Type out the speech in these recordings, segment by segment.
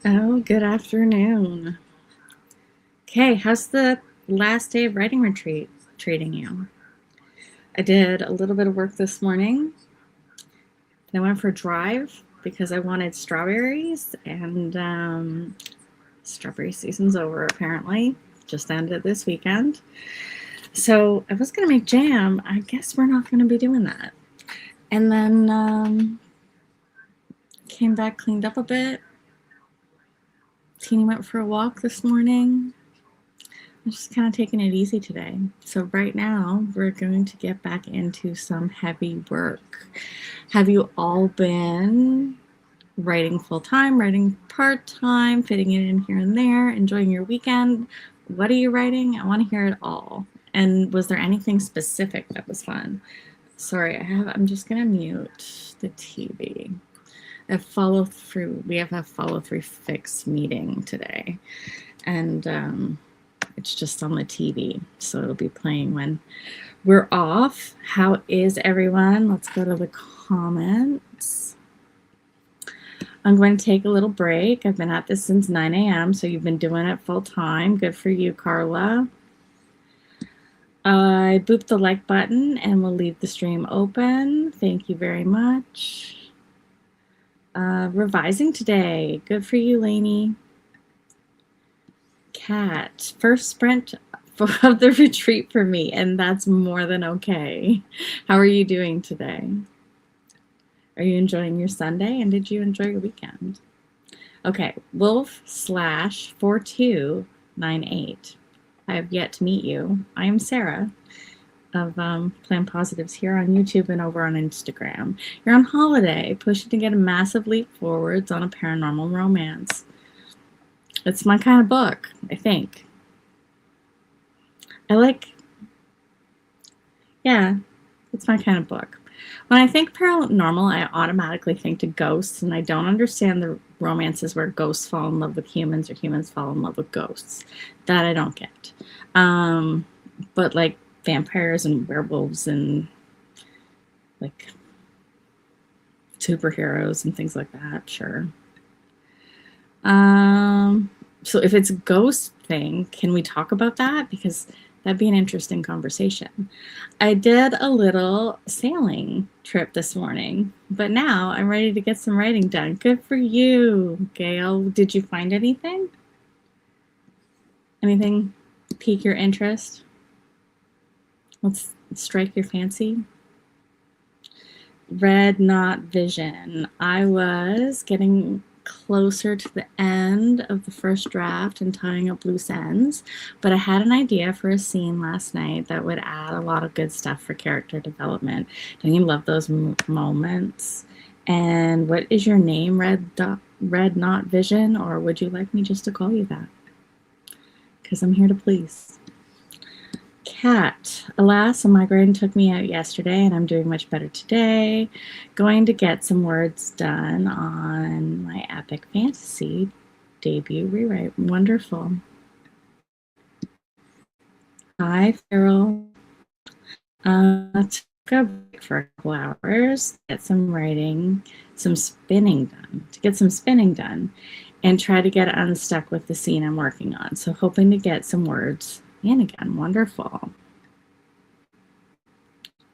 Oh, good afternoon. Okay, how's the last day of writing retreat treating you? I did a little bit of work this morning. I went for a drive because I wanted strawberries, and strawberry season's over apparently. Just ended this weekend. So I was going to make jam. I guess we're not going to be doing that. And then came back, cleaned up a bit. Teeny went for a walk this morning. I'm just kind of taking it easy today. So right now we're going to get back into some heavy work. Have you all been writing full-time, writing part-time, fitting it in here and there, enjoying your weekend? What are you writing? I want to hear it all. And was there anything specific that was fun? Sorry, I'm just gonna mute the TV. We have a follow-through fix meeting today. And it's just on the TV, so it'll be playing when we're off. How is everyone? Let's go to the comments. I'm going to take a little break. I've been at this since 9 a.m., so you've been doing it full time. Good for you, Carla. I booped the like button and we'll leave the stream open. Thank you very much. Revising today. Good for you, Lainey. Cat, first sprint of the retreat for me, and that's more than okay. How are you doing today? Are you enjoying your Sunday, and did you enjoy your weekend? Okay, Wolf/4298. I have yet to meet you. I am Sarah of Plan Positives here on YouTube and over on Instagram. You're on holiday, pushing to get a massive leap forwards on a paranormal romance. It's my kind of book, I think. Yeah, it's my kind of book. When I think paranormal, I automatically think to ghosts, and I don't understand the romances where ghosts fall in love with humans or humans fall in love with ghosts. That I don't get. But like vampires and werewolves and like superheroes and things like that, sure. So if it's a ghost thing, can we talk about that? Because that'd be an interesting conversation. I did a little sailing trip this morning, but now I'm ready to get some writing done. Good for you, Gail. Did you find anything? Anything pique your interest? Let's strike your fancy. Red Knot Vision. I was getting closer to the end of the first draft and tying up loose ends, but I had an idea for a scene last night that would add a lot of good stuff for character development. Don't you love those moments? And what is your name, Red Knot Vision, or would you like me just to call you that? Because I'm here to please. Cat, alas, a migraine took me out yesterday and I'm doing much better today. Going to get some words done on my epic fantasy debut rewrite. Wonderful. Hi, Farrell. Took a break for a couple hours, get some writing, some spinning done, and try to get unstuck with the scene I'm working on. So hoping to get some words in again. Wonderful.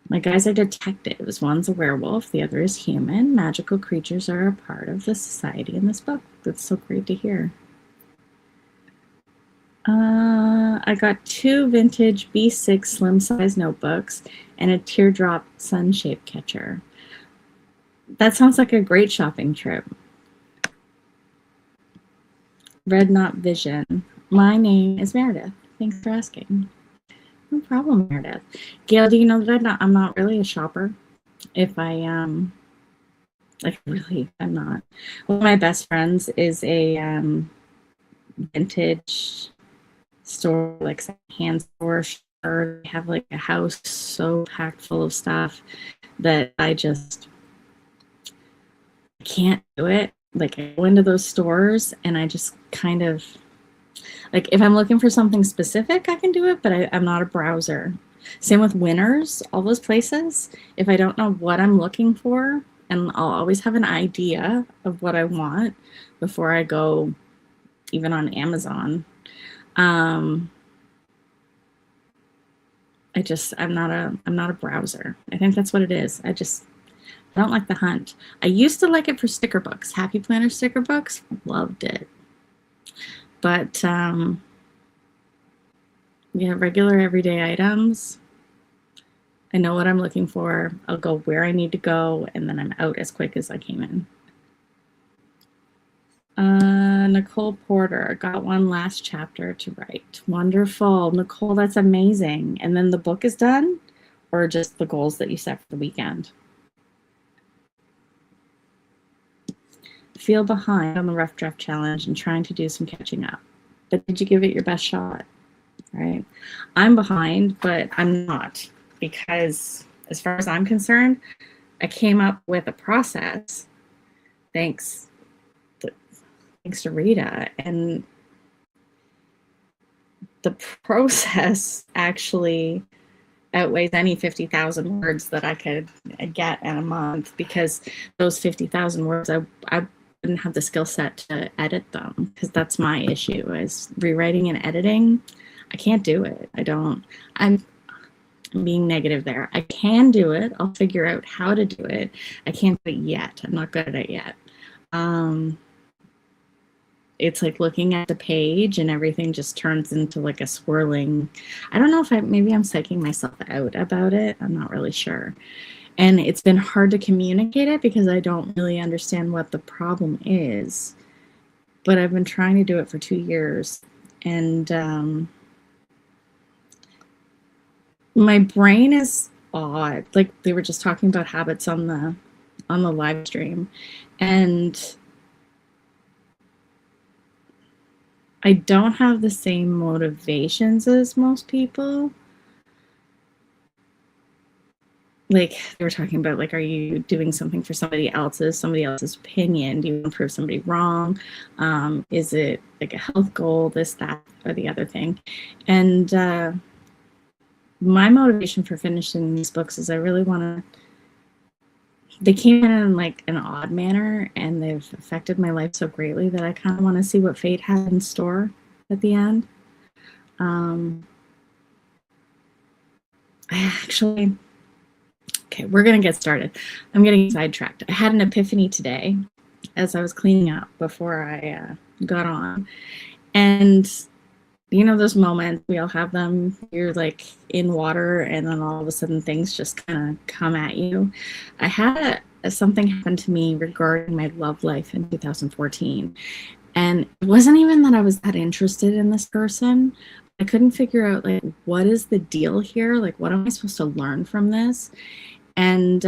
My guys are detectives. One's a werewolf, the other is human. Magical creatures are a part of the society in this book. That's so great to hear. I got 2 vintage B6 slim size notebooks and a teardrop sun shape catcher. That sounds like a great shopping trip. Red Knot Vision. My name is Meredith. Thanks for asking. No problem, Meredith. Gail, do you know that I'm not really a shopper? If I I'm not. One of my best friends is a vintage store, like secondhand store. They have like a house so packed full of stuff that I can't do it. Like I go into those stores and I just kind of like if I'm looking for something specific, I can do it, but I'm not a browser. Same with Winners, all those places. If I don't know what I'm looking for, and I'll always have an idea of what I want before I go even on Amazon. I'm not a browser. I think that's what it is. I don't like the hunt. I used to like it for sticker books. Happy Planner sticker books, loved it. But yeah, regular everyday items, I know what I'm looking for. I'll go where I need to go, and then I'm out as quick as I came in. Nicole Porter, got one last chapter to write. Wonderful. Nicole, that's amazing. And then the book is done, or just the goals that you set for the weekend? Feel behind on the rough draft challenge and trying to do some catching up. But did you give it your best shot? Right? I'm behind, but I'm not, because as far as I'm concerned, I came up with a process thanks to Rita, and the process actually outweighs any 50,000 words that I could get in a month, because those 50,000 words, I wouldn't have the skill set to edit them, because that's my issue, is rewriting and editing. I can't do it. I'm being negative there. I can do it. I'll figure out how to do it. I can't do it yet. I'm not good at it yet. It's like looking at the page and everything just turns into like a swirling. I don't know if maybe I'm psyching myself out about it. I'm not really sure. And it's been hard to communicate it because I don't really understand what the problem is. But I've been trying to do it for 2 years. And my brain is odd. Like, they were just talking about habits on the live stream. And I don't have the same motivations as most people. Like, they were talking about, like, are you doing something for somebody else's opinion? Do you want to prove somebody wrong? Is it like a health goal, this, that, or the other thing? And my motivation for finishing these books is I really want to, they came in like an odd manner, and they've affected my life so greatly that I kind of want to see what fate had in store at the end. Okay, we're going to get started. I'm getting sidetracked. I had an epiphany today as I was cleaning up before I got on. And you know those moments, we all have them, you're like in water and then all of a sudden things just kind of come at you. I had something happen to me regarding my love life in 2014. And it wasn't even that I was that interested in this person. I couldn't figure out, like, what is the deal here? Like, what am I supposed to learn from this? And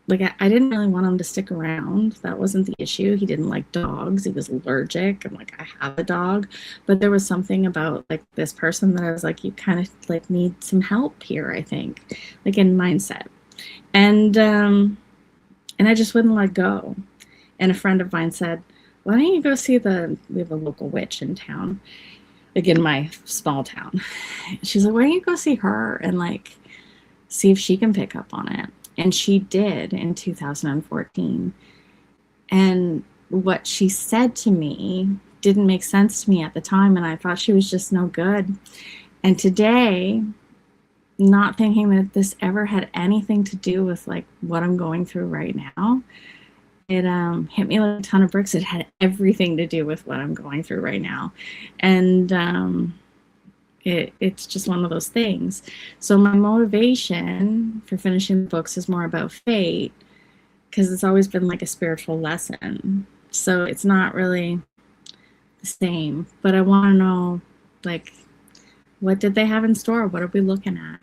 like, I didn't really want him to stick around. That wasn't the issue. He didn't like dogs. He was allergic. I'm like, I have a dog. But there was something about, like, this person that I was like, you kind of like need some help here, I think, like in mindset. And I just wouldn't let go. And a friend of mine said, why don't you go see we have a local witch in town, like in my small town. She's like, why don't you go see her and like see if she can pick up on it? And she did in 2014. And what she said to me didn't make sense to me at the time, and I thought she was just no good. And today, not thinking that this ever had anything to do with like what I'm going through right now, it hit me like a ton of bricks. It had everything to do with what I'm going through right now. And it's just one of those things. So my motivation for finishing the books is more about fate, because it's always been like a spiritual lesson. So it's not really the same, but I want to know, like, what did they have in store? What are we looking at?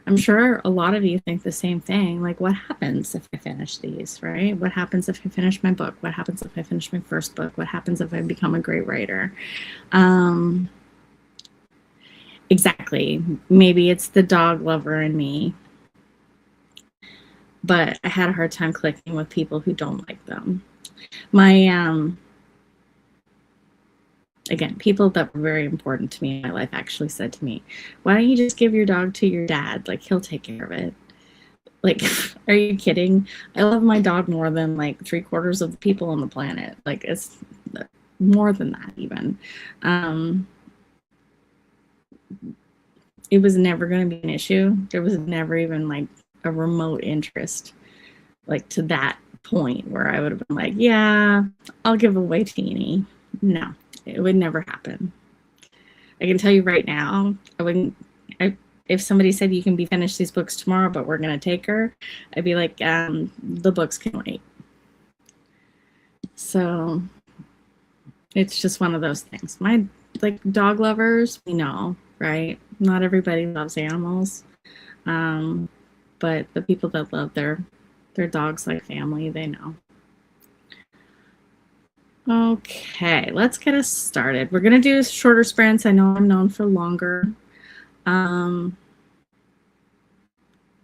I'm sure a lot of you think the same thing. Like, what happens if I finish these, right? What happens if I finish my book? What happens if I finish my first book? What happens if I become a great writer? Exactly. Maybe it's the dog lover in me. But I had a hard time clicking with people who don't like them. Again, people that were very important to me in my life actually said to me, why don't you just give your dog to your dad? Like, he'll take care of it. Like, are you kidding? I love my dog more than like 3/4 of the people on the planet. Like, it's more than that even. It was never going to be an issue. There was never even like a remote interest, like to that point where I would have been like, yeah, I'll give away Teeny. No, it would never happen. I can tell you right now, I wouldn't. If somebody said you can be finished these books tomorrow, but we're going to take her, I'd be like, the books can wait. So it's just one of those things. My like dog lovers, we know, right? Not everybody loves animals, but the people that love their dogs like family, they know. Okay, let's get us started. We're gonna do shorter sprints. I know I'm known for longer.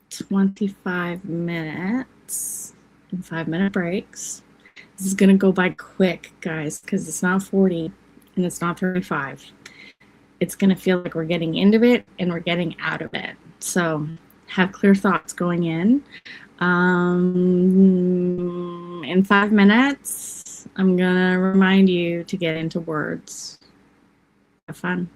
25 minutes and 5-minute breaks. This is gonna go by quick, guys, because it's not 40 and it's not 35. It's gonna feel like we're getting into it and we're getting out of it. So have clear thoughts going in. In 5 minutes, I'm gonna remind you to get into words. Have fun.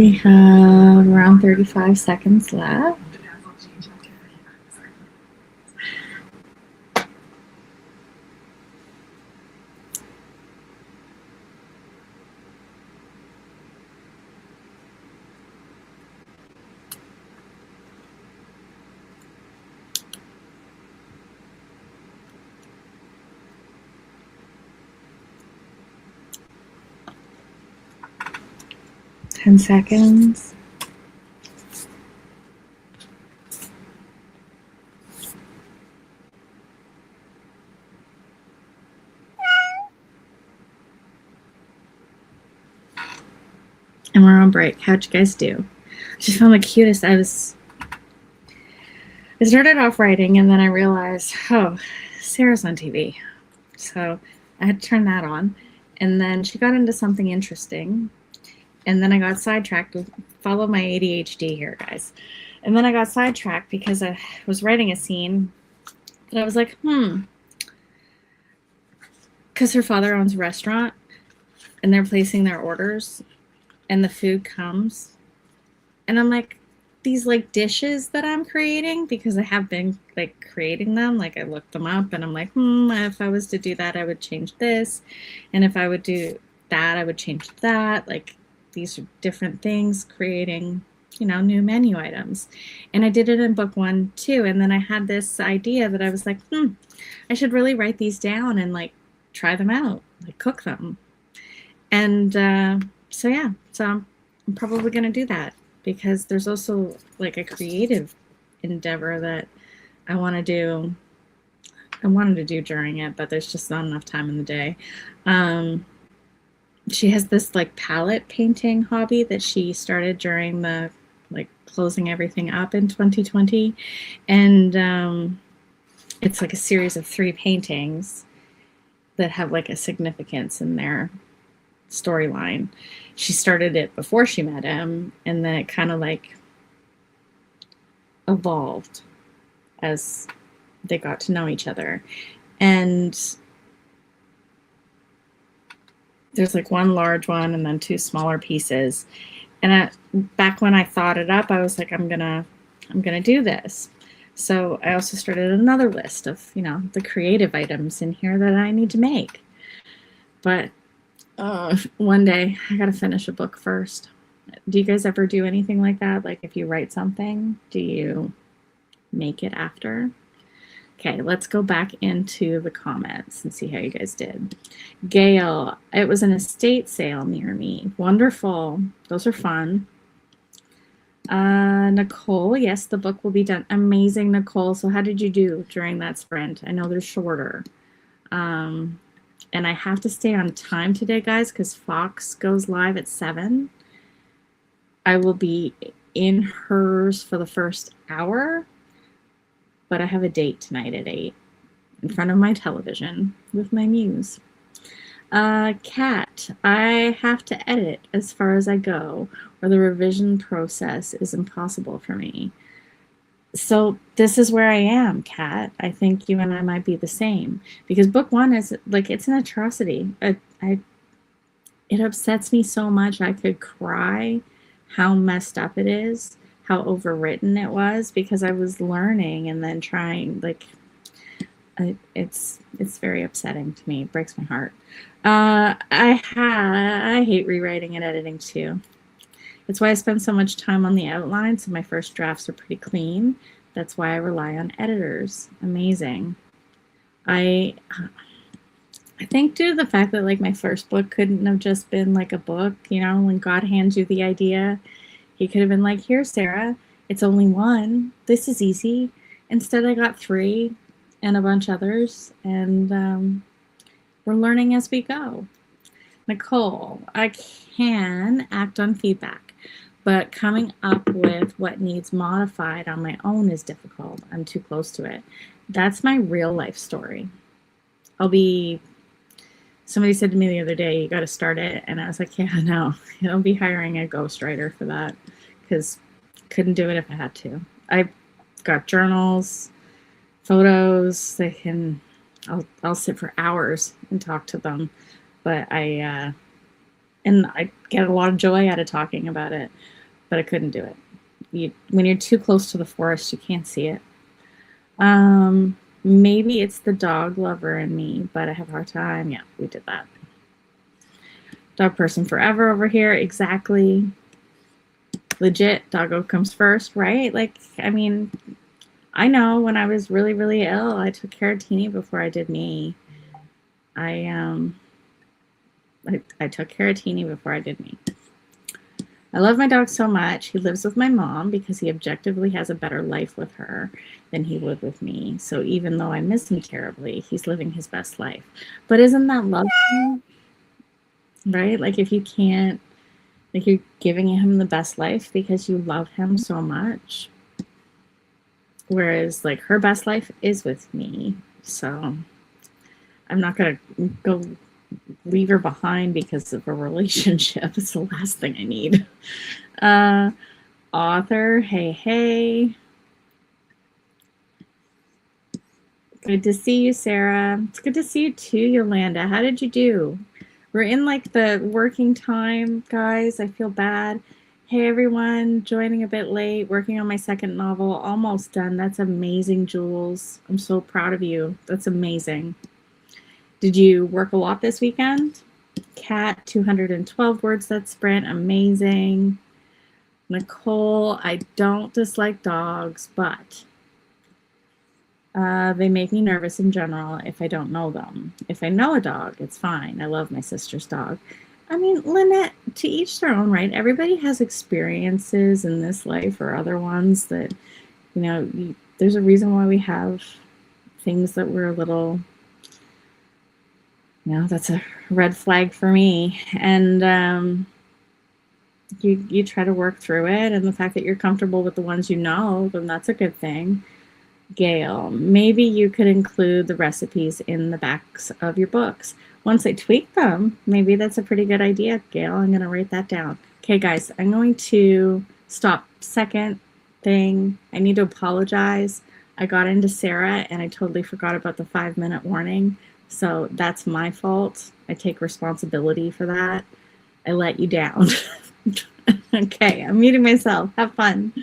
We have around 35 seconds left. Ten seconds. And we're on break. How'd you guys do? I just found the cutest. I started off writing and then I realized, oh, Sarah's on TV. So I had to turn that on. And then she got into something interesting. And then I got sidetracked. Follow my ADHD here, guys. And then I got sidetracked because I was writing a scene that I was like, because her father owns a restaurant and they're placing their orders and the food comes. And I'm like, these like dishes that I'm creating, because I have been like creating them, like I looked them up and I'm like, if I was to do that, I would change this. And if I would do that, I would change that. Like these are different things, creating, new menu items. And I did it in book 1 too. And then I had this idea that I was like, I should really write these down and like try them out, like cook them. And so I'm probably going to do that, because there's also like a creative endeavor that I want to do. I wanted to do during it, but there's just not enough time in the day. She has this like palette painting hobby that she started during the like closing everything up in 2020. And it's like a series of 3 paintings that have like a significance in their storyline. She started it before she met him, and then it kind of like evolved as they got to know each other. And there's like one large one and then 2 smaller pieces. And back when I thought it up, I was like, I'm gonna do this. So I also started another list of, the creative items in here that I need to make. But one day I gotta finish a book first. Do you guys ever do anything like that? Like if you write something, do you make it after? Okay, let's go back into the comments and see how you guys did. Gail, it was an estate sale near me. Wonderful. Those are fun. Nicole, yes, the book will be done. Amazing, Nicole. So how did you do during that sprint? I know they're shorter. And I have to stay on time today, guys, because Fox goes live at 7. I will be in hers for the first hour, but I have a date tonight at 8 in front of my television with my muse. Kat, I have to edit as far as I go, or the revision process is impossible for me. So this is where I am, Kat. I think you and I might be the same, because book 1 is like, it's an atrocity. It upsets me so much. I could cry how messed up it is, how overwritten it was, because I was learning and then trying, like, it's very upsetting to me. It breaks my heart. I hate rewriting and editing too. That's why I spend so much time on the outline, so my first drafts are pretty clean. That's why I rely on editors. Amazing. I think due to the fact that like my first book couldn't have just been like a book, when God hands you the idea, he could have been like, here, Sarah, it's only 1. This is easy. Instead, I got 3 and a bunch others, and we're learning as we go. Nicole, I can act on feedback, but coming up with what needs modified on my own is difficult. I'm too close to it. That's my real life story. Somebody said to me the other day, you got to start it. And I was like, yeah, no, I'll be hiring a ghostwriter for that, because couldn't do it if I had to. I've got journals, photos. I'll sit for hours and talk to them. But I And I get a lot of joy out of talking about it, but I couldn't do it. When you're too close to the forest, you can't see it. Maybe it's the dog lover in me, but I have a hard time. Yeah, we did that. Dog person forever over here. Exactly. Legit. Doggo comes first, right? Like, I mean, I know when I was really, really ill, I took care of Teeny before I did me. I I took care of Teeny before I did me. I love my dog so much. He lives with my mom because he objectively has a better life with her than he would with me. So even though I miss him terribly, he's living his best life. But isn't that lovely? Right? Like if you can't, like you're giving him the best life because you love him so much. Whereas like her best life is with me. So I'm not going to go leave her behind because of a relationship. It's the last thing I need. Author, hey, hey. Good to see you, Sarah. It's good to see you too, Yolanda. How did you do? We're in like the working time, guys. I feel bad. Hey, everyone, joining a bit late, working on my second novel, almost done. That's amazing, Jules. I'm so proud of you. That's amazing. Did you work a lot this weekend? Cat, 212 words that sprint. Amazing. Nicole, I don't dislike dogs, but they make me nervous in general if I don't know them. If I know a dog, it's fine. I love my sister's dog. I mean, Lynette, to each their own, right? Everybody has experiences in this life or other ones that, there's a reason why we have things that we're a little, that's a red flag for me. And you try to work through it. And the fact that you're comfortable with the ones you know, then that's a good thing. Gail, maybe you could include the recipes in the backs of your books. Once I tweak them, maybe that's a pretty good idea, Gail. I'm going to write that down. Okay, guys, I'm going to stop. Second thing, I need to apologize. I got into Sarah and I totally forgot about the 5-minute warning. So that's my fault. I take responsibility for that. I let you down. Okay, I'm muting myself. Have fun.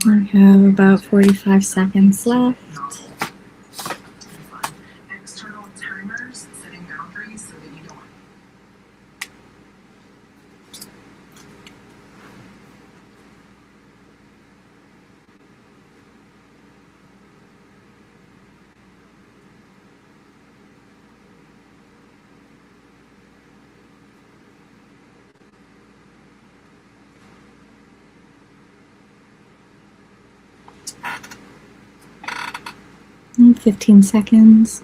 I have about 45 seconds left. External timers, setting boundaries so that you don't. 15 seconds.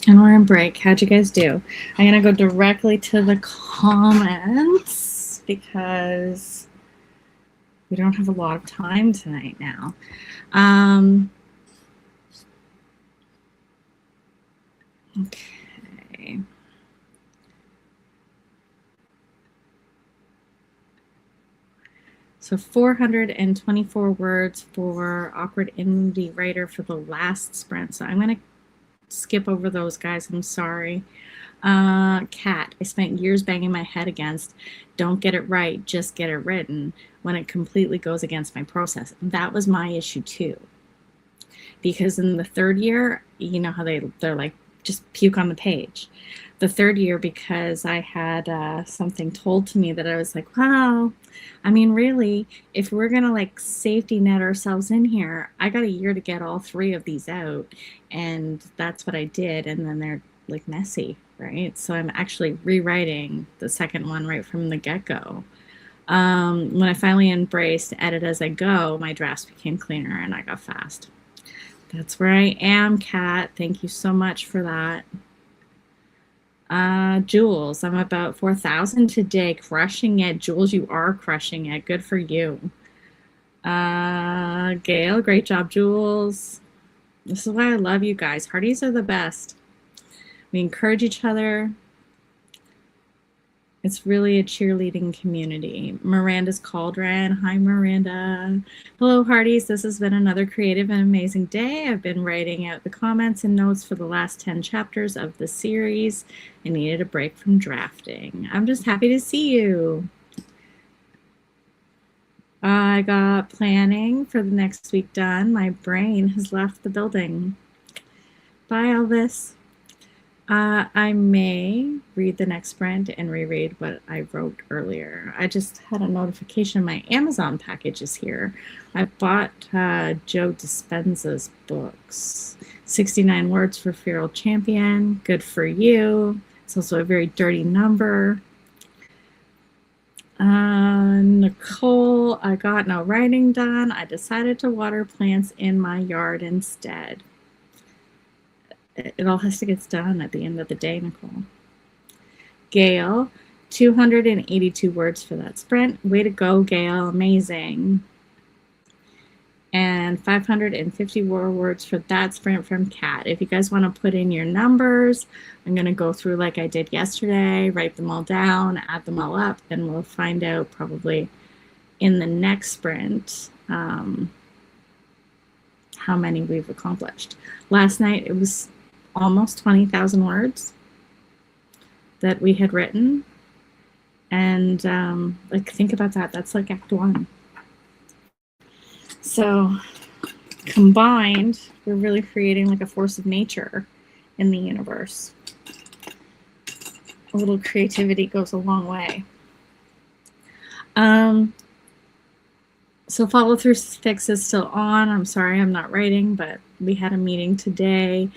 And we're in break. How'd you guys do? I'm going to go directly to the comments because we don't have a lot of time tonight now. Okay. So 424 words for Awkward Indie Writer for the last sprint. So I'm going to skip over those guys. I'm sorry. Cat, I spent years banging my head against don't get it right, just get it written when it completely goes against my process. That was my issue too. Because in the third year, you know how they're like, just puke on the page. The third year, because I had something told to me that I was like, wow, I mean, really, if we're going to like safety net ourselves in here, I got a year to get all 3 of these out. And that's what I did. And then they're like messy, right? So I'm actually rewriting the second one right from the get-go. When I finally embraced edit as I go, my drafts became cleaner and I got fast. That's where I am, Kat. Thank you so much for that. Jules, I'm about 4,000 today, crushing it. Jules, you are crushing it. Good for you. Gail, great job, Jules. This is why I love you guys. Hearties are the best. We encourage each other. It's really a cheerleading community. Miranda's Cauldron. Hi, Miranda. Hello, Hearties. This has been another creative and amazing day. I've been writing out the comments and notes for the last 10 chapters of the series. I needed a break from drafting. I'm just happy to see you. I got planning for the next week done. My brain has left the building. Bye, Elvis. I may read the next sprint and reread what I wrote earlier. I just had a notification my Amazon package is here. I bought Joe Dispenza's books. 69 words for Feral Champion. Good for you. It's also a very dirty number. Nicole, I got no writing done. I decided to water plants in my yard instead. It all has to get done at the end of the day, Nicole. Gail, 282 words for that sprint. Way to go, Gail. Amazing. And 554 words for that sprint from Kat. If you guys want to put in your numbers, I'm going to go through like I did yesterday, write them all down, add them all up, and we'll find out probably in the next sprint how many we've accomplished. Last night, it was almost 20,000 words that we had written. And like, think about that. That's like Act 1. So combined, we're really creating like a force of nature in the universe. A little creativity goes a long way. So follow through fix is still on. I'm sorry I'm not writing, but we had a meeting today.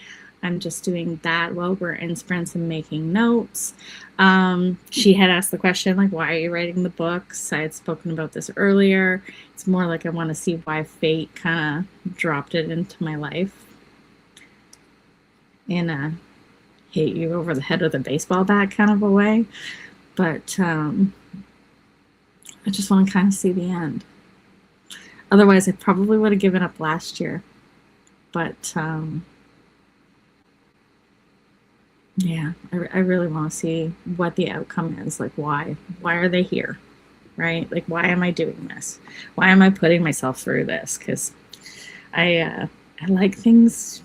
I'm just doing that while we're in sprints and making notes. She had asked the question, like, why are you writing the books? I had spoken about this earlier. It's more like I want to see why fate kind of dropped it into my life in a hit you over the head with a baseball bat kind of a way. But I just want to kind of see the end. Otherwise, I probably would have given up last year. But Yeah, I really want to see what the outcome is. Like, why are they here? Right? Like, why am I doing this? Why am I putting myself through this? Because I like things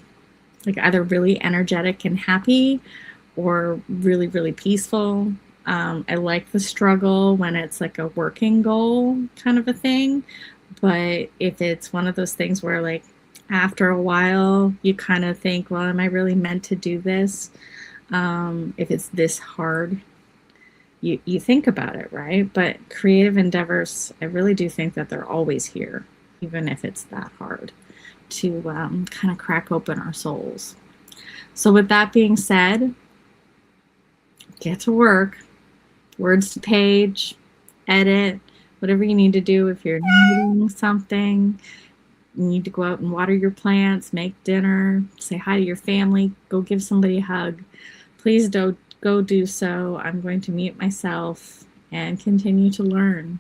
like either really energetic and happy or really, really peaceful. I like the struggle when it's like a working goal kind of a thing. But if it's one of those things where, like, after a while, you kind of think, well, am I really meant to do this? If it's this hard, you think about it, right? But creative endeavors, I really do think that they're always here, even if it's that hard, to kind of crack open our souls. So, with that being said, get to work, words to page, edit, whatever you need to do. If you're needing something, you need to go out and water your plants, make dinner, say hi to your family, go give somebody a hug. Please don't go do so. I'm going to mute myself and continue to learn.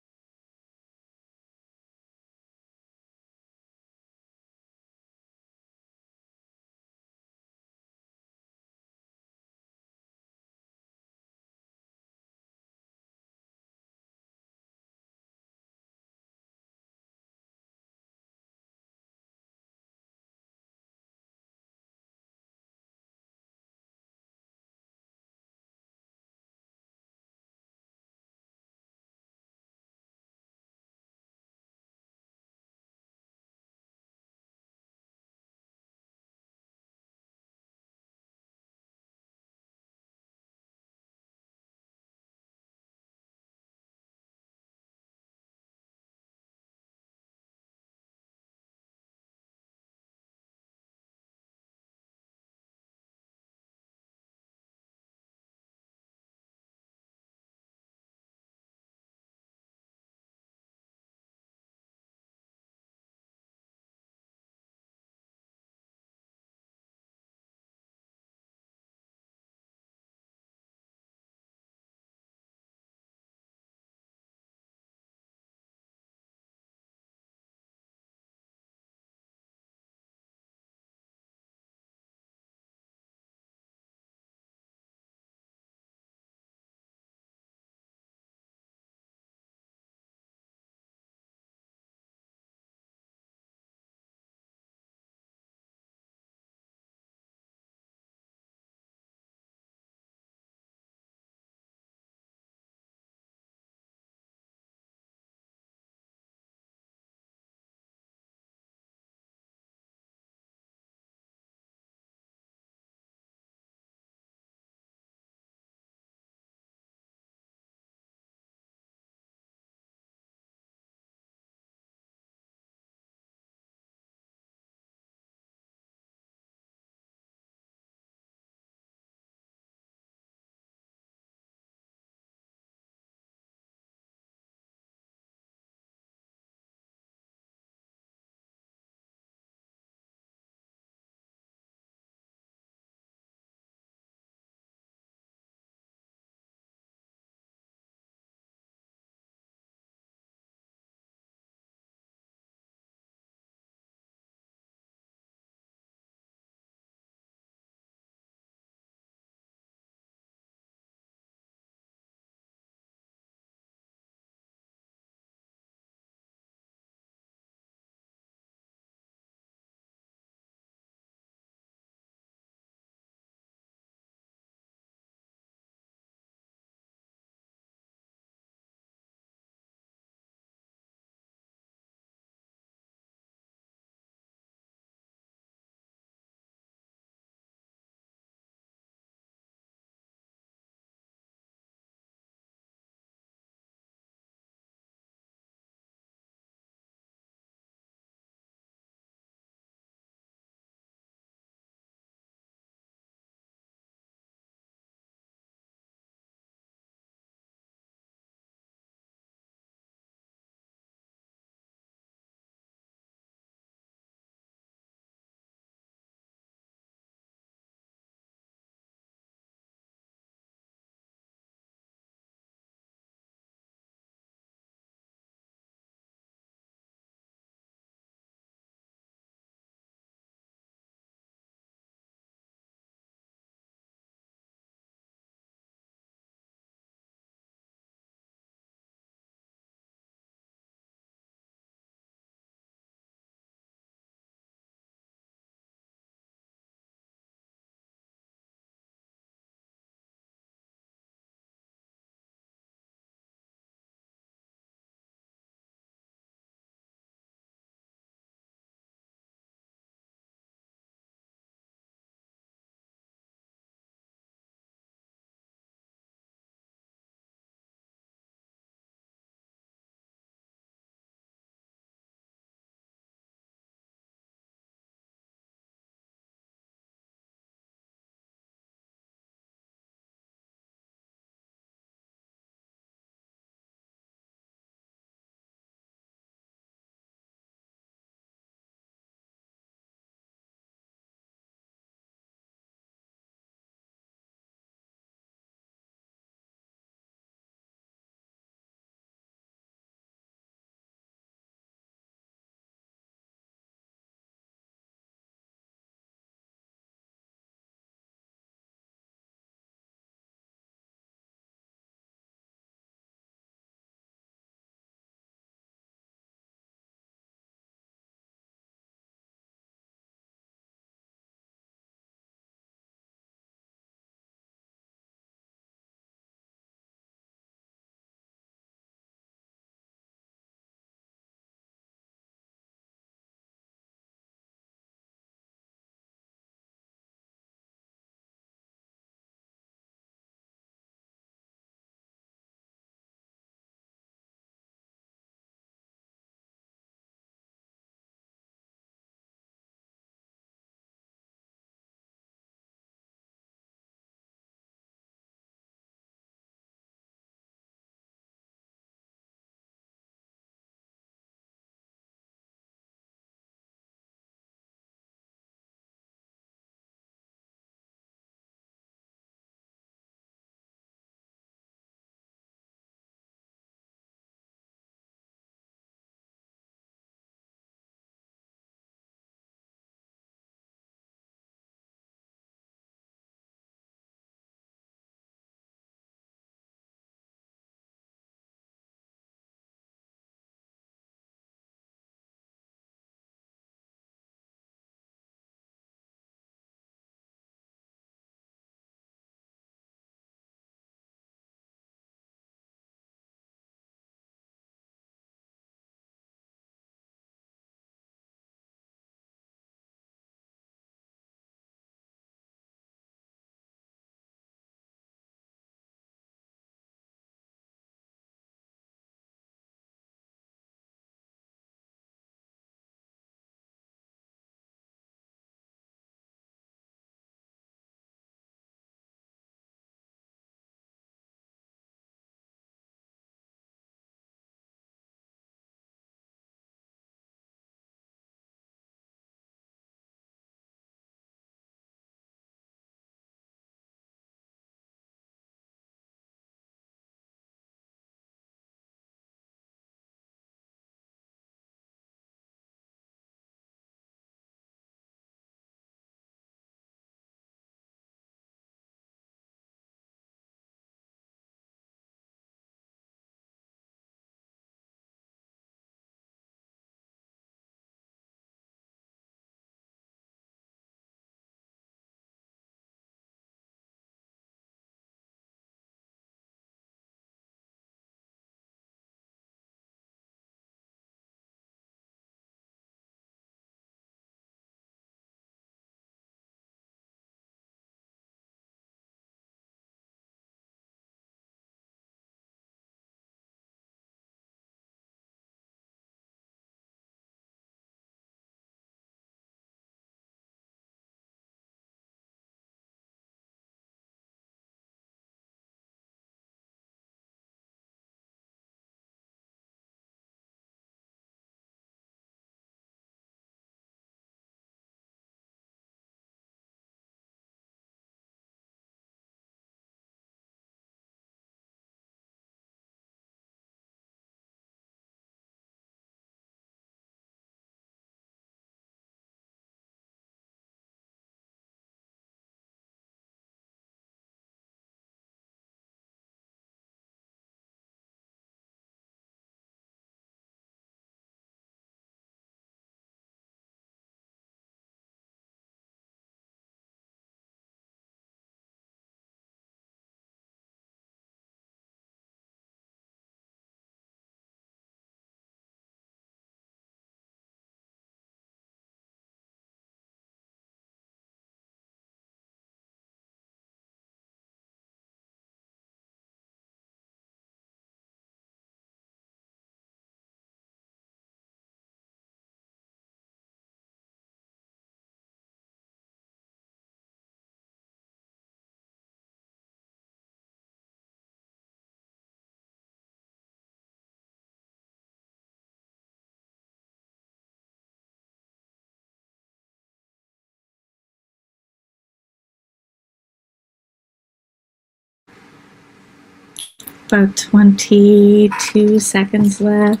About 22 seconds left.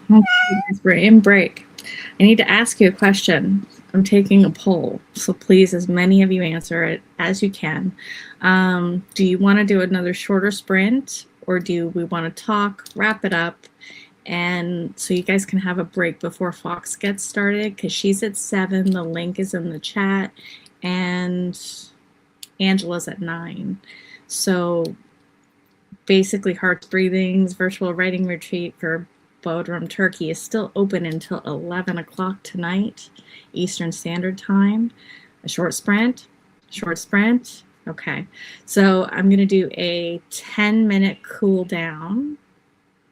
Okay, we're in break. I need to ask you a question. I'm taking a poll, so please, as many of you answer it as you can. Do you want to do another shorter sprint, or do we want to talk, wrap it up, and so you guys can have a break before Fox gets started? Because she's at 7, the link is in the chat, and Angela's at 9. So basically, Heartbreathings Virtual Writing Retreat for Bodrum, Turkey is still open until 11 o'clock tonight, Eastern Standard Time. A short sprint. Okay, so I'm going to do a 10-minute cool down.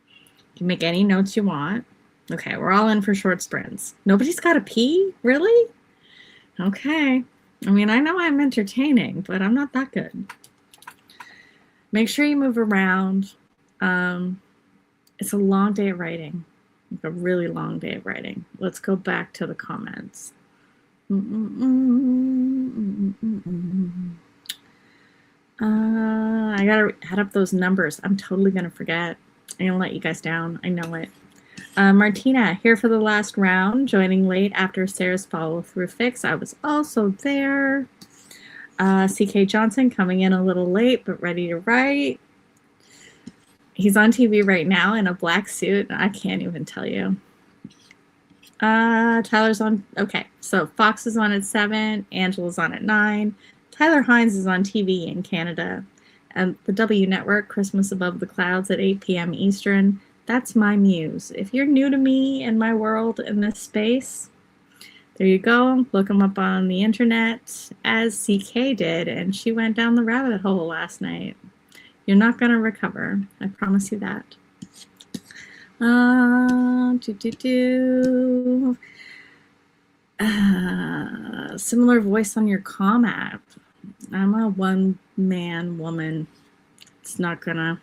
You can make any notes you want. Okay, we're all in for short sprints. Nobody's got to pee? Really? Okay. I mean, I know I'm entertaining, but I'm not that good. Make sure you move around. It's a long day of writing, like a really long day of writing. Let's go back to the comments. I gotta add up those numbers. I'm totally gonna forget. I'm gonna let you guys down. I know it. Martina, here for the last round, joining late after Sarah's follow-through fix. I was also there. CK Johnson coming in a little late, but ready to write. He's on TV right now in a black suit. I can't even tell you. Tyler's on. Okay, so Fox is on at 7. Angela's on at 9. Tyler Hines is on TV in Canada. And the W Network, Christmas Above the Clouds at 8 p.m. Eastern. That's my muse. If you're new to me and my world in this space, there you go. Look him up on the internet, as CK did, and she went down the rabbit hole last night. You're not going to recover. I promise you that. Similar voice on your comm app. I'm a one-man woman. It's not gonna,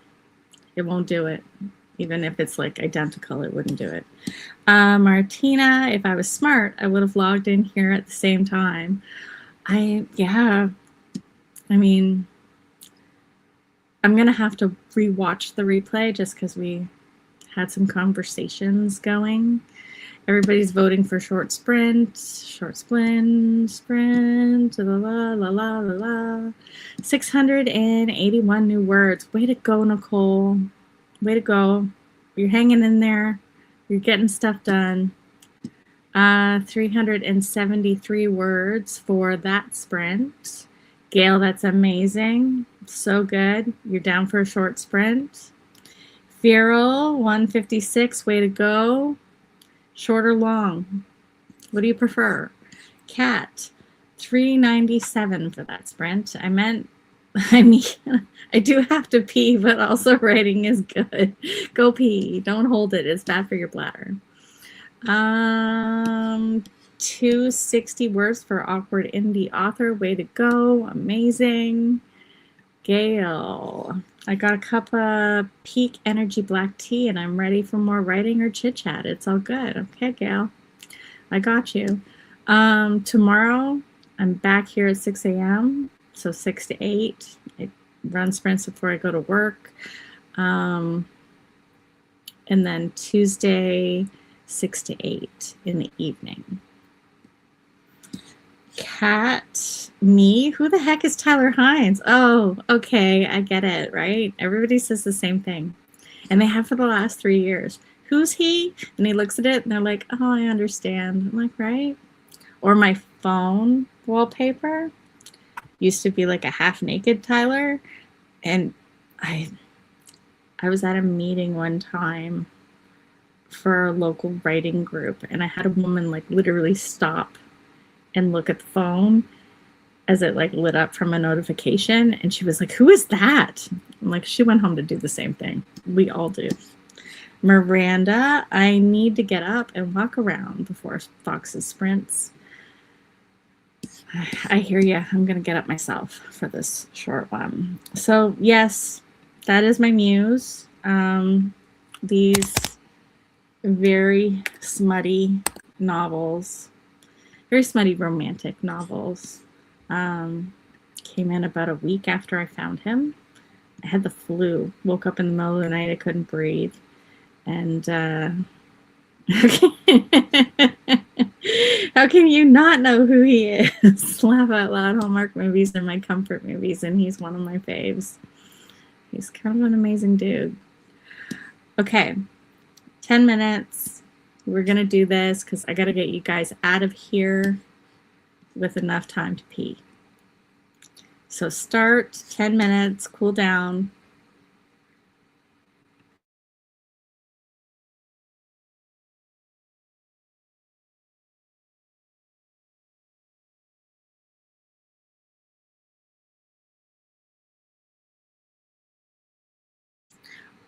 it won't do it. Even if it's like identical, it wouldn't do it. Martina, if I was smart, I would have logged in here at the same time. Yeah, I mean, I'm going to have to rewatch the replay just because we had some conversations going. Everybody's voting for short sprint, la, la, la, la, la. 681 new words. Way to go, Nicole. Way to go. You're hanging in there. You're getting stuff done. 373 words for that sprint. Gail, that's amazing. So good. You're down for a short sprint. Viral, 156. Way to go. Short or long? What do you prefer? Cat, 397 for that sprint. I mean, I do have to pee, but also writing is good. Go pee. Don't hold it. It's bad for your bladder. 260 words for awkward indie author. Way to go. Amazing. Gail, I got a cup of peak energy black tea and I'm ready for more writing or chit chat. It's all good. Okay, Gail, I got you. Tomorrow I'm back here at 6 a.m. So 6 to 8. I run sprints before I go to work. And then Tuesday, 6 to 8 in the evening. Cat, me? Who the heck is Tyler Hines? Oh, okay, I get it, right? Everybody says the same thing. And they have for the last 3 years. Who's he? And he looks at it and they're like, oh, I understand. I'm like, right? Or my phone wallpaper used to be like a half-naked Tyler. And I was at a meeting one time for a local writing group, and I had a woman like literally stop and look at the phone as it like lit up from a notification, and she was like, who is that? I'm like, she went home to do the same thing. We all do. Miranda, I need to get up and walk around before Fox's sprints. I hear you. I'm going to get up myself for this short one. So, yes, that is my muse. These very smutty novels, very smutty romantic novels, came in about a week after I found him. I had the flu, woke up in the middle of the night, I couldn't breathe. And how can you not know who he is? Laugh out loud. Hallmark movies are my comfort movies, and he's one of my faves. He's kind of an amazing dude. Okay, 10 minutes. We're going to do this because I got to get you guys out of here with enough time to pee. So start 10 minutes, cool down.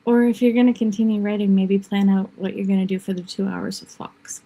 Or if you're going to continue writing, maybe plan out what you're going to do for the 2 hours of walks.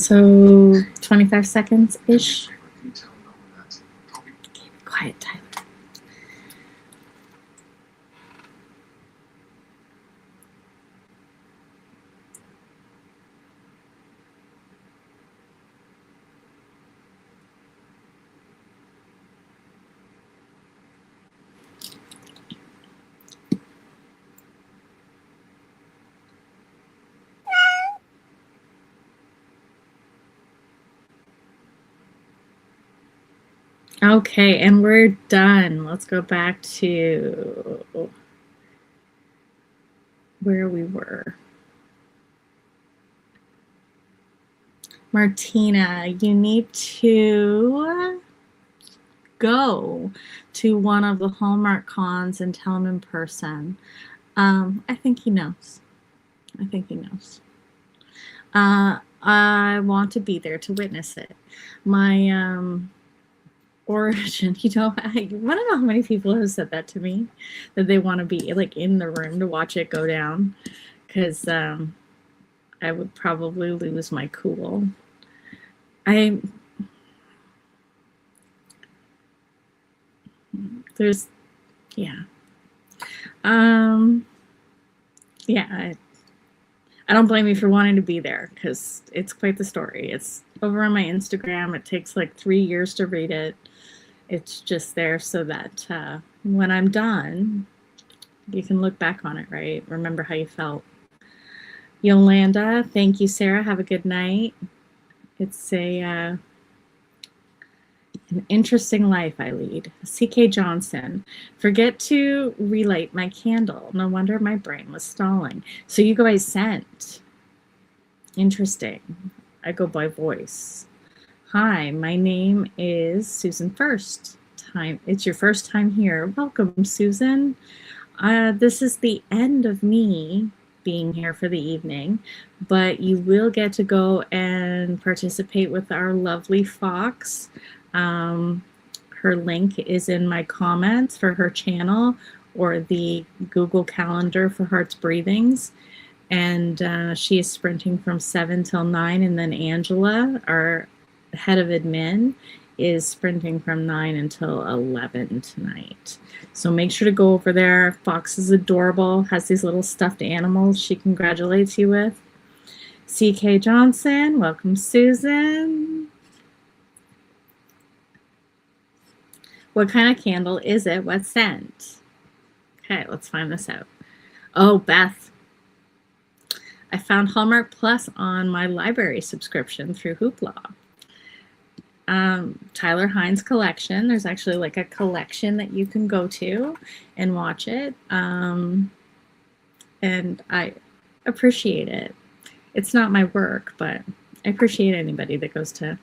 So 25 seconds-ish. Okay, quiet, Tyler. Okay, and we're done. Let's go back to where we were. Martina, you need to go to one of the Hallmark cons and tell him in person. I think he knows. I think he knows. I want to be there to witness it. My origin, I want to know how many people have said that to me, that they want to be like in the room to watch it go down, because I would probably lose my cool. I don't blame you for wanting to be there, because it's quite the story. It's over on my Instagram. It takes like 3 years to read it. It's just there so that when I'm done, you can look back on it, right? Remember how you felt. Yolanda, thank you, Sarah. Have a good night. It's an interesting life I lead. CK Johnson, forget to relight my candle. No wonder my brain was stalling. So you go by scent. Interesting. I go by voice. Hi, my name is Susan First. It's your first time here. Welcome, Susan. This is the end of me being here for the evening, but you will get to go and participate with our lovely Fox. Her link is in my comments for her channel, or the Google Calendar for Heartbreathings. And she is sprinting from 7 till 9. And then Angela, our head of admin, is sprinting from 9 until 11 tonight. So make sure to go over there. Fox is adorable, has these little stuffed animals she congratulates you with. CK Johnson, welcome, Susan. What kind of candle is it? What scent? Okay, let's find this out. Oh, Beth. I found Hallmark Plus on my library subscription through Hoopla. Tyler Hines collection. There's actually like a collection that you can go to and watch it. And I appreciate it. It's not my work, but I appreciate anybody that goes to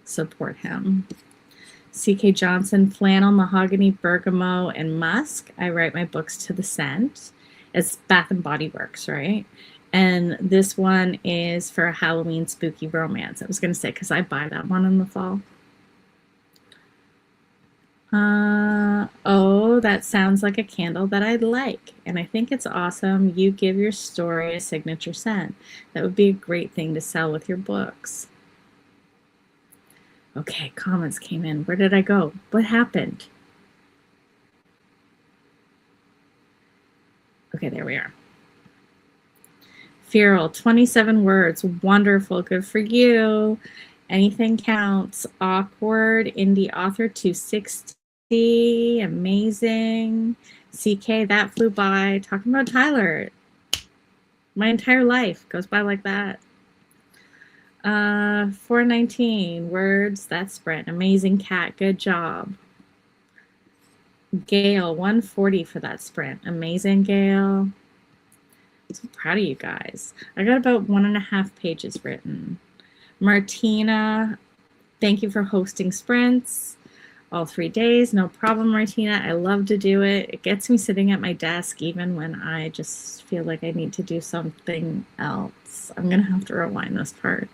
support him. CK Johnson, flannel, mahogany, bergamot, and musk. I write my books to the scent. It's Bath and Body Works, right? And this one is for a Halloween spooky romance. I was going to say, because I buy that one in the fall. Oh, that sounds like a candle that I'd like. And I think it's awesome. You give your story a signature scent. That would be a great thing to sell with your books. Okay, comments came in. Where did I go? What happened? Okay, there we are. Feral, 27 words. Wonderful. Good for you. Anything counts. Awkward. Indie author 260. Amazing. CK, that flew by. Talking about Tyler. My entire life goes by like that. 419 words. That sprint. Amazing cat. Good job. Gail, 140 for that sprint. Amazing, Gail. I'm so proud of you guys. I got about 1.5 pages written. Martina, thank you for hosting sprints all 3 days. No problem, Martina. I love to do it. It gets me sitting at my desk even when I just feel like I need to do something else. I'm going to have to rewind this part.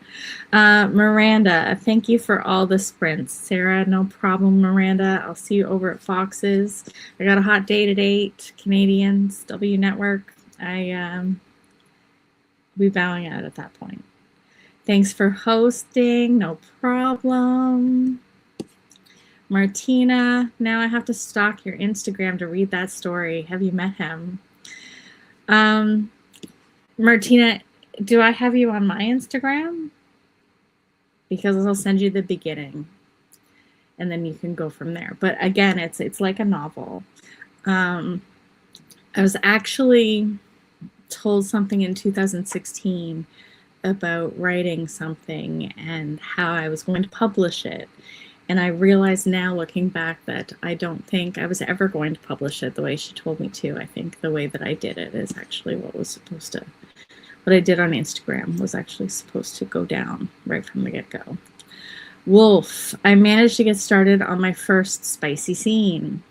Miranda, thank you for all the sprints. Sarah, no problem, Miranda. I'll see you over at Fox's. I got a hot date at 8, Canadians, W Network. I'll be bowing out at that point. Thanks for hosting. No problem. Martina, now I have to stalk your Instagram to read that story. Have you met him? Martina, do I have you on my Instagram? Because I'll send you the beginning, and then you can go from there. But again, it's like a novel. I was actually told something in 2016 about writing something and how I was going to publish it. And I realize now, looking back, that I don't think I was ever going to publish it the way she told me to. I think the way that I did it is actually what I did on Instagram was actually supposed to go down right from the get-go. Wolf, I managed to get started on my first spicy scene.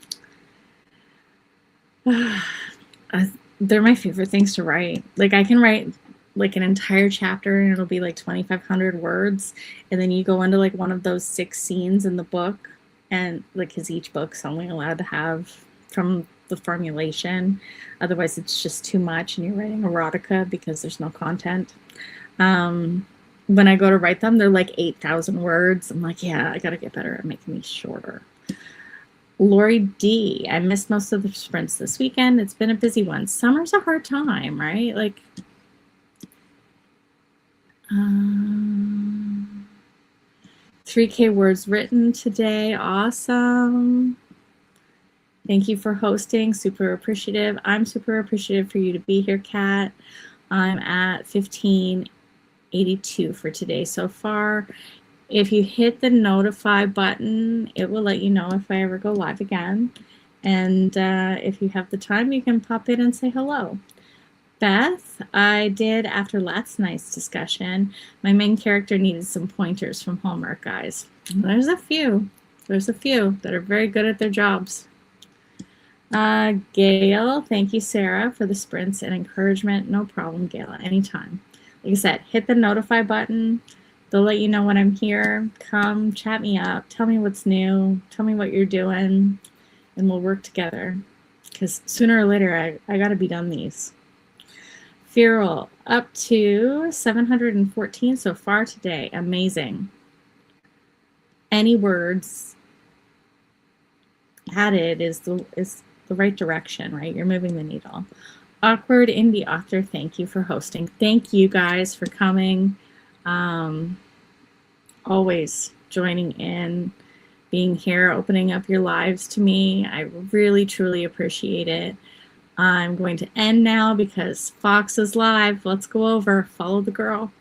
They're my favorite things to write. Like, I can write like an entire chapter and it'll be like 2,500 words, and then you go into like one of those 6 scenes in the book, and like, because each book's only allowed to have from the formulation, otherwise it's just too much and you're writing erotica because there's no content. When I go to write them, they're like 8,000 words. I'm like, yeah, I gotta get better at making these shorter. Lori D, I missed most of the sprints this weekend. It's been a busy one. Summer's a hard time, right? Like, 3K words written today. Awesome. Thank you for hosting. Super appreciative. I'm super appreciative for you to be here, Kat. I'm at 1582 for today so far. If you hit the notify button, it will let you know if I ever go live again. And if you have the time, you can pop in and say hello. Beth, I did after last night's discussion. My main character needed some pointers from Hallmark guys. There's a few that are very good at their jobs. Gail, thank you, Sarah, for the sprints and encouragement. No problem, Gail, anytime. Like I said, hit the notify button. They'll let you know when I'm here. Come chat me up. Tell me what's new. Tell me what you're doing, and we'll work together. Because sooner or later, I got to be done these. Feral, up to 714 so far today. Amazing. Any words added is the right direction, right? You're moving the needle. Awkward Indie Author, thank you for hosting. Thank you guys for coming. Always joining in, being here, opening up your lives to me. I really, truly appreciate it. I'm going to end now because Fox is live. Let's go over. Follow the girl.